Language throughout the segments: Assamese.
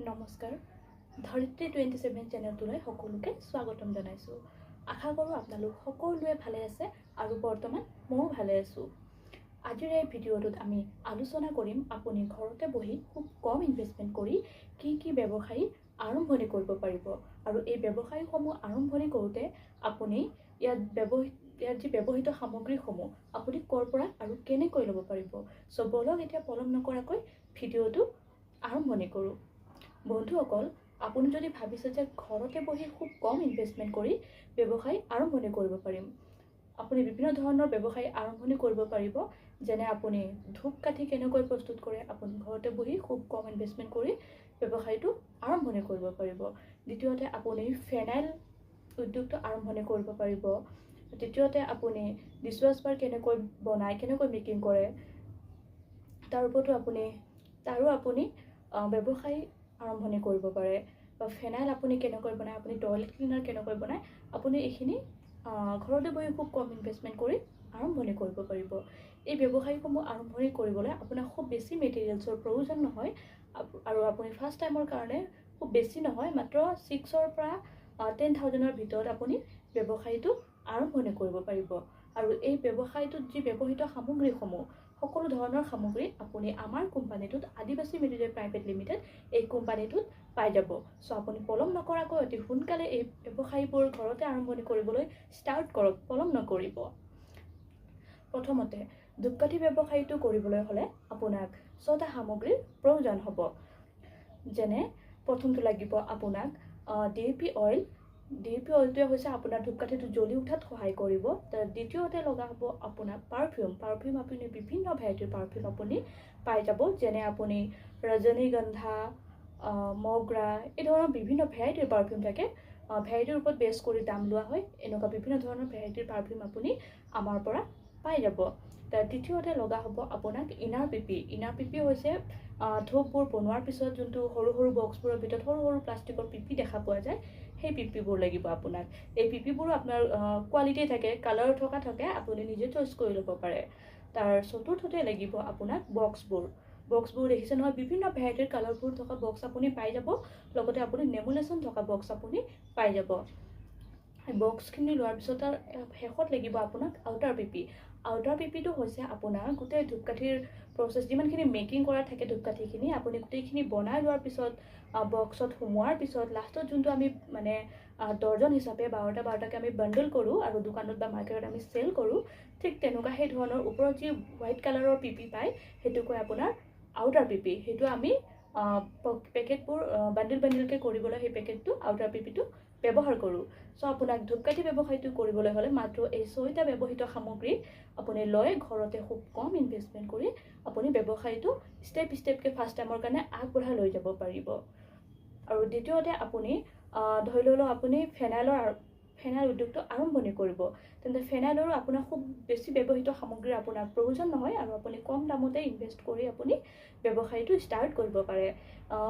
নমস্কাৰ ধৰিত্ৰী 27 চেনেলটোলৈ সকলোকে স্বাগতম জনাইছোঁ। আশা কৰোঁ আপোনালোক সকলোৱে ভালে আছে আৰু বৰ্তমান ময়ো ভালে আছোঁ। আজিৰ এই ভিডিঅ'টোত আমি আলোচনা কৰিম আপুনি ঘৰতে বহি খুব কম ইনভেষ্টমেণ্ট কৰি কি ব্যৱসায় আৰম্ভণি কৰিব পাৰিব আৰু এই ব্যৱসায়সমূহ আৰম্ভণি কৰোঁতে আপুনি ইয়াত যি ব্যৱহৃত সামগ্ৰীসমূহ আপুনি ক'ৰ পৰা আৰু কেনেকৈ ল'ব পাৰিব। চ' বলক এতিয়া পলম নকৰাকৈ ভিডিঅ'টো আৰম্ভণি কৰোঁ। বন্ধুসকল, আপুনি যদি ভাবিছে যে ঘৰতে বহি খুব কম ইনভেষ্টমেণ্ট কৰি ব্যৱসায় আৰম্ভণি কৰিব পাৰিম, আপুনি বিভিন্ন ধৰণৰ ব্যৱসায় আৰম্ভণি কৰিব পাৰিব। যেনে আপুনি ধূপকাঠি কেনেকৈ প্ৰস্তুত কৰে, আপুনি ঘৰতে বহি খুব কম ইনভেষ্টমেণ্ট কৰি ব্যৱসায়টো আৰম্ভণি কৰিব পাৰিব। দ্বিতীয়তে আপুনি ফেনাইল উদ্যোগটো আৰম্ভণি কৰিব পাৰিব। তৃতীয়তে আপুনি ডিছৱাছ বাৰ কেনেকৈ বনায়, কেনেকৈ মেকিং কৰে, তাৰ ওপৰতো আপুনি ব্যৱসায় আৰম্ভণি কৰিব পাৰে। বা ফেনাইল আপুনি কেনেকৈ বনায়, আপুনি টয়লেট ক্লিনাৰ কেনেকৈ বনায়, আপুনি এইখিনি ঘৰতে বহি খুব কম ইনভেষ্টমেণ্ট কৰি আৰম্ভণি কৰিব পাৰিব। এই ব্যৱসায়সমূহ আৰম্ভণি কৰিবলৈ আপোনাক খুব বেছি মেটেৰিয়েলছৰ প্ৰয়োজন নহয় আৰু আপুনি ফাৰ্ষ্ট টাইমৰ কাৰণে খুব বেছি নহয়, মাত্ৰ 6,000 পৰা 10,000ৰ ভিতৰত আপুনি ব্যৱসায়টো আৰম্ভণি কৰিব পাৰিব। আৰু এই ব্যৱসায়টোত যি ব্যৱহৃত সামগ্ৰীসমূহ, সকলো ধৰণৰ সামগ্ৰী আপুনি আমাৰ কোম্পানীটোত আদিবাসী মেটেৰিয়েল প্ৰাইভেট লিমিটেড এই কোম্পানীটোত পাই যাব। চ' আপুনি পলম নকৰাকৈ অতি সোনকালে এই ব্যৱসায়বোৰ ঘৰতে আৰম্ভণি কৰিবলৈ ষ্টাৰ্ট কৰক, পলম নকৰিব। প্ৰথমতে ধূপকাঠি ব্যৱসায়টো কৰিবলৈ হ'লে আপোনাক 6টা সামগ্ৰীৰ প্ৰয়োজন হ'ব। যেনে প্ৰথমটো লাগিব আপোনাক DAP অইল। DAP অইলটোৱে হৈছে আপোনাৰ ধূপকাঠিটো জ্বলি উঠাত সহায় কৰিব। দ্বিতীয়তে লগা হ'ব আপোনাক পাৰফিউম আপুনি বিভিন্ন ভেৰাইটিৰ পাৰফিউম আপুনি পাই যাব। যেনে আপুনি ৰজনীগন্ধা, মগৰা, এই ধৰণৰ বিভিন্ন ভেৰাইটিৰ পাৰফিউম থাকে। ভেৰাইটিৰ ওপৰত বেছ কৰি দাম লোৱা হয়। এনেকুৱা বিভিন্ন ধৰণৰ ভেৰাইটিৰ পাৰফিউম আপুনি আমাৰ পৰা পাই যাব। তৃতীয়তে লগা হ'ব আপোনাক ইনাৰ পিপি হৈছে ধূপবোৰ বনোৱাৰ পিছত যোনটো সৰু সৰু বক্সবোৰৰ ভিতৰত সৰু সৰু প্লাষ্টিকৰ পিপি দেখা পোৱা যায়, সেই পিপিবোৰ লাগিব আপোনাক। এই পিপিবোৰো আপোনাৰ কোৱালিটি থাকে, কালাৰ থাকে, আপুনি নিজে চইচ কৰি ল'ব পাৰে। তাৰ চতুৰ্থতে লাগিব আপোনাক বক্সবোৰ দেখিছে নহয়, বিভিন্ন ভেৰাইটিৰ কালাৰবোৰ থকা বক্স আপুনি পাই যাব। লগতে আপুনি নেমুলেশ্যন থকা বক্স আপুনি পাই যাব। বক্সখিনি লোৱাৰ পিছত তাৰ শেষত লাগিব আপোনাক আউটাৰ পিপিটো হৈছে আপোনাৰ গোটেই ধূপকাঠিৰ প্ৰচেছ, যিমানখিনি মেকিং কৰা থাকে ধূপকাঠিখিনি আপুনি গোটেইখিনি বনাই লোৱাৰ পিছত বক্সত সোমোৱাৰ পিছত লাষ্টত যোনটো আমি দৰ্জন হিচাপে 12টাকৈ আমি বান্ডল কৰোঁ আৰু দোকানত বা মাৰ্কেটত আমি চেল কৰোঁ, ঠিক তেনেকুৱা সেই ধৰণৰ ওপৰত যি হোৱাইট কালাৰৰ পিপি পায় সেইটো কয় আপোনাৰ আউটাৰ পিপি। সেইটো আমি পেকেটবোৰ বান্ডিলকৈ কৰিবলৈ সেই পেকেটটো আউটাৰ পিপিটো ব্যৱহাৰ কৰোঁ। চ' আপোনাক ধূপকাঠি ব্যৱসায়টো কৰিবলৈ হ'লে মাত্ৰ এই 6টা ব্যৱহৃত সামগ্ৰী আপুনি লৈ ঘৰতে খুব কম ইনভেষ্টমেণ্ট কৰি আপুনি ব্যৱসায়টো ষ্টেপকৈ ফাৰ্ষ্ট টাইমৰ কাৰণে আগবঢ়াই লৈ যাব পাৰিব। আৰু দ্বিতীয়তে আপুনি ধৰি লওক আপুনি ফেনাইল উদ্যোগটো আৰম্ভণি কৰিব, তেন্তে ফেনাইলৰো আপোনাৰ খুব বেছি ব্যৱহৃত সামগ্ৰীৰ আপোনাৰ প্ৰয়োজন নহয় আৰু আপুনি কম দামতে ইনভেষ্ট কৰি আপুনি ব্যৱসায়টো ষ্টাৰ্ট কৰিব পাৰে।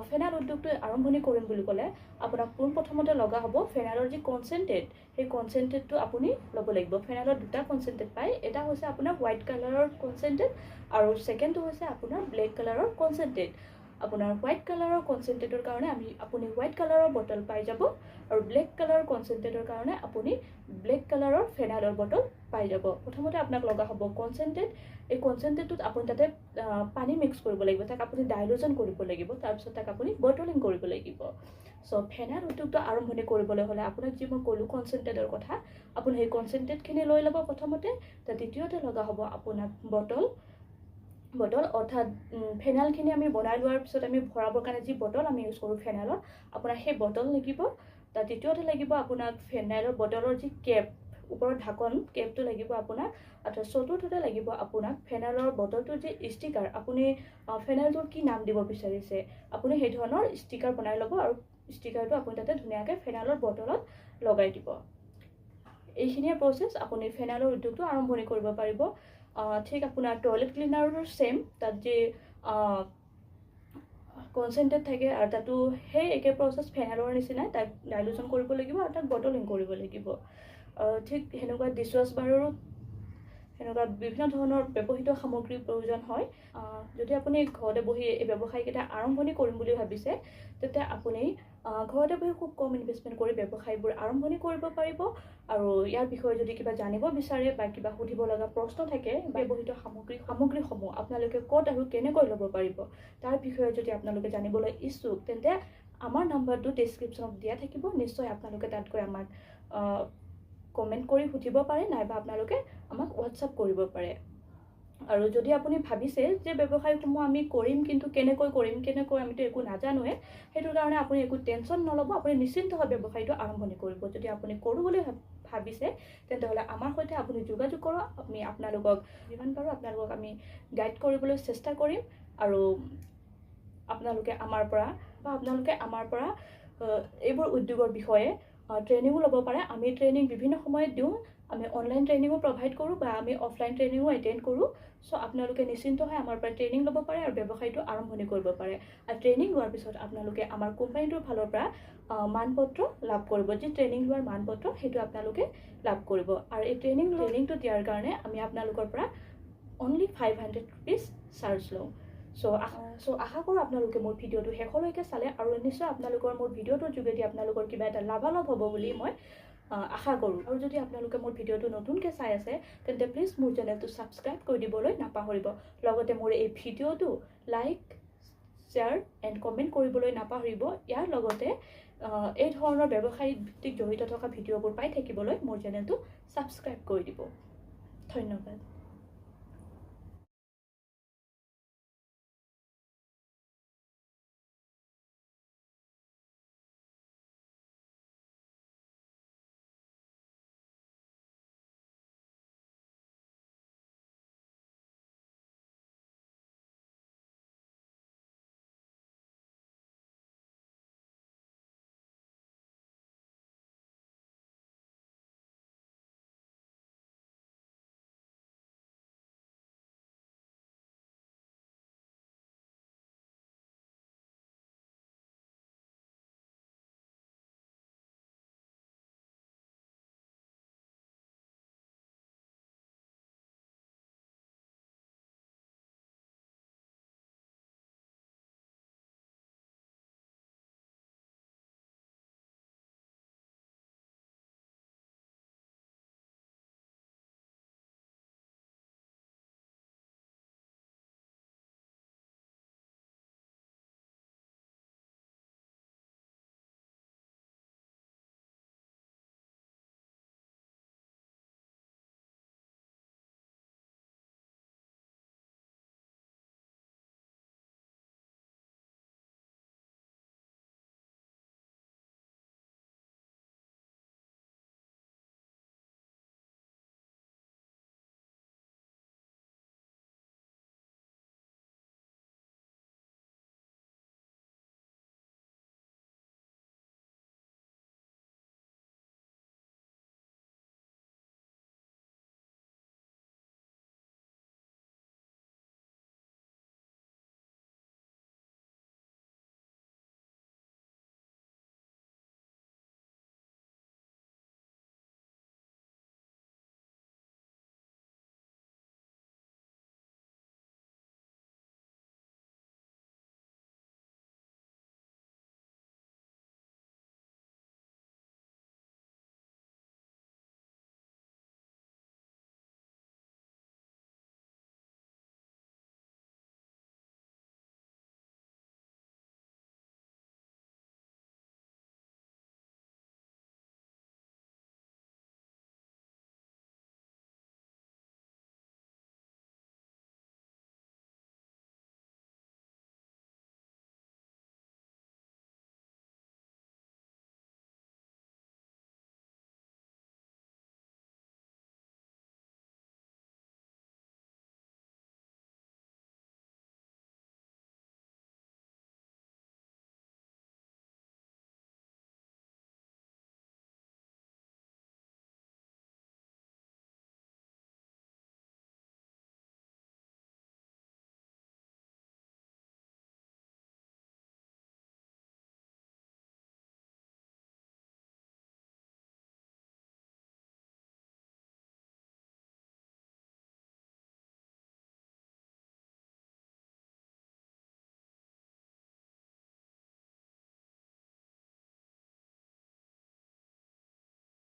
ফেনাইল উদ্যোগটো আৰম্ভণি কৰিম বুলি ক'লে আপোনাক পোনপ্ৰথমতে লগা হ'ব ফেনাইলৰ যি কনচেনট্ৰেট, সেই কনচেনট্ৰেটটো আপুনি ল'ব লাগিব। ফেনাইলৰ দুটা কনচেনট্ৰেট পায়, এটা হৈছে আপোনাৰ হোৱাইট কালাৰৰ কনচেনট্ৰেট আৰু ছেকেণ্ডটো হৈছে আপোনাৰ ব্লেক কালাৰৰ কনচেনট্ৰেট। আপোনাৰ হোৱাইট কালাৰৰ কনচেনট্ৰেটৰ কাৰণে আপুনি হোৱাইট কালাৰৰ বটল পাই যাব আৰু ব্লেক কালাৰৰ কনচেনট্ৰেটৰ কাৰণে আপুনি ব্লেক কালাৰৰ ফেনাইলৰ বটল পাই যাব। প্ৰথমতে আপোনাক লগা হ'ব কনচেনট্ৰেট। এই কনচেনট্ৰেটটোত আপুনি তাতে পানী মিক্স কৰিব লাগিব, তাক আপুনি ডাইলুজন কৰিব লাগিব, তাৰপিছত তাক আপুনি বটলিং কৰিব লাগিব। চ' ফেনাইল উদ্যোগটো আৰম্ভণি কৰিবলৈ হ'লে আপোনাক যি মই ক'লোঁ কনচেনট্ৰেটৰ কথা, আপুনি সেই কনচেনট্ৰেটখিনি লৈ ল'ব প্ৰথমতে। দ্বিতীয়তে লগা হ'ব আপোনাক বটল অৰ্থাৎ ফেনাইলখিনি আমি বনাই লোৱাৰ পিছত আমি ভৰাবৰ কাৰণে যি বটল আমি ইউজ কৰোঁ ফেনাইলত, আপোনাক সেই বটল লাগিব। তৃতীয়তে লাগিব আপোনাক ফেনাইলৰ বটলৰ যি কেপ, ওপৰৰ ঢাকন কেপটো লাগিব আপোনাক। আৰু চতুৰ্থতে লাগিব আপোনাক ফেনাইলৰ বটলটোৰ যি ষ্টিকাৰ, আপুনি ফেনাইলটোৰ কি নাম দিব বিচাৰিছে আপুনি সেই ধৰণৰ ষ্টিকাৰ বনাই ল'ব আৰু ষ্টিকাৰটো আপুনি তাতে ধুনীয়াকৈ ফেনাইলৰ বটলত লগাই দিব। এইখিনিয়ে প্ৰচেছ, আপুনি ফেনাইলৰ উদ্যোগটো আৰম্ভণি কৰিব পাৰিব। ঠিক আপোনাৰ টয়লেট ক্লিনাৰো ছেম, তাত যি কনচেনট্ৰেট থাকে আৰু তাতো সেই একে প্ৰচেছ ফেনাইলৰ নিচিনাই, তাক ডাইলুশ্যন কৰিব লাগিব আৰু তাক বটলিং কৰিব লাগিব। ঠিক সেনেকুৱা সেনেকুৱা বিভিন্ন ধৰণৰ ব্যৱহৃত সামগ্ৰীৰ প্ৰয়োজন হয়। যদি আপুনি ঘৰতে বহি এই ব্যৱসায়কেইটা আৰম্ভণি কৰিম বুলি ভাবিছে, তেতিয়া আপুনি ঘৰতে বহি খুব কম ইনভেষ্টমেণ্ট কৰি ব্যৱসায়বোৰ আৰম্ভণি কৰিব পাৰিব। আৰু ইয়াৰ বিষয়ে যদি কিবা জানিব বিচাৰে বা কিবা সুধিব লগা প্ৰশ্ন থাকে, ব্যৱহৃত সামগ্ৰীসমূহ আপোনালোকে ক'ত আৰু কেনেকৈ ল'ব পাৰিব, তাৰ বিষয়ে যদি আপোনালোকে জানিবলৈ ইচ্ছুক, তেন্তে আমাৰ নাম্বাৰটো ডেছক্ৰিপশ্যনত দিয়া থাকিব। নিশ্চয় আপোনালোকে তাত গৈ আমাক কমেণ্ট কৰি সুধিব পাৰে, নাইবা আপোনালোকে আমাক হোৱাটছআপ কৰিব পাৰে। আৰু যদি আপুনি ভাবিছে যে ব্যৱসায়সমূহ আমি কৰিম, কিন্তু কেনেকৈ আমিতো একো নাজানোৱে, সেইটোৰ কাৰণে আপুনি একো টেনশ্যন নল'ব। আপুনি নিশ্চিন্তভাৱে ব্যৱসায়টো আৰম্ভণি কৰিব। যদি আপুনি কৰোঁ বুলি ভাবিছে, তেন্তে আমাৰ সৈতে আপুনি যোগাযোগ কৰক। আমি আপোনালোকক যিমান পাৰোঁ আপোনালোকক আমি গাইড কৰিবলৈ চেষ্টা কৰিম। আৰু আপোনালোকে আমাৰ পৰা এইবোৰ উদ্যোগৰ বিষয়ে ট্ৰেইনিঙো ল'ব পাৰে। আমি ট্ৰেইনিং বিভিন্ন সময়ত দিওঁ। আমি অনলাইন ট্ৰেইনিঙো প্ৰভাইড কৰোঁ বা আমি অফলাইন ট্ৰেইনিঙো এটেণ্ড কৰোঁ। চ' আপোনালোকে নিশ্চিন্ত হৈ আমাৰ পৰা ট্ৰেইনিং ল'ব পাৰে আৰু ব্যৱসায়টো আৰম্ভণি কৰিব পাৰে। আৰু ট্ৰেইনিং লোৱাৰ পিছত আপোনালোকে আমাৰ কোম্পানীটোৰ ফালৰ পৰা মানপত্ৰ লাভ কৰিব। যি ট্ৰেইনিং লোৱাৰ মানপত্ৰ, সেইটো আপোনালোকে লাভ কৰিব। আৰু এই ট্ৰেইনিংটো দিয়াৰ কাৰণে আমি আপোনালোকৰ পৰা অনলি 500 rupees চাৰ্জ লওঁ। চ' আশা কৰোঁ আপোনালোকে মোৰ ভিডিঅ'টো শেষলৈকে চালে, আৰু নিশ্চয় আপোনালোকৰ মোৰ ভিডিঅ'টোৰ যোগেদি আপোনালোকৰ কিবা এটা লাভালাভ হ'ব বুলি মই আশা কৰোঁ। আৰু যদি আপোনালোকে মোৰ ভিডিঅ'টো নতুনকৈ চাই আছে, তেন্তে প্লিজ মোৰ চেনেলটো ছাবস্ক্ৰাইব কৰি দিবলৈ নাপাহৰিব। লগতে মোৰ এই ভিডিঅ'টো লাইক, শ্বেয়াৰ এণ্ড কমেণ্ট কৰিবলৈ নাপাহৰিব। ইয়াৰ লগতে এই ধৰণৰ ব্যৱসায়িক ভিত্তিক জড়িত থকা ভিডিঅ'বোৰ পাই থাকিবলৈ মোৰ চেনেলটো ছাবস্ক্ৰাইব কৰি দিব। ধন্যবাদ।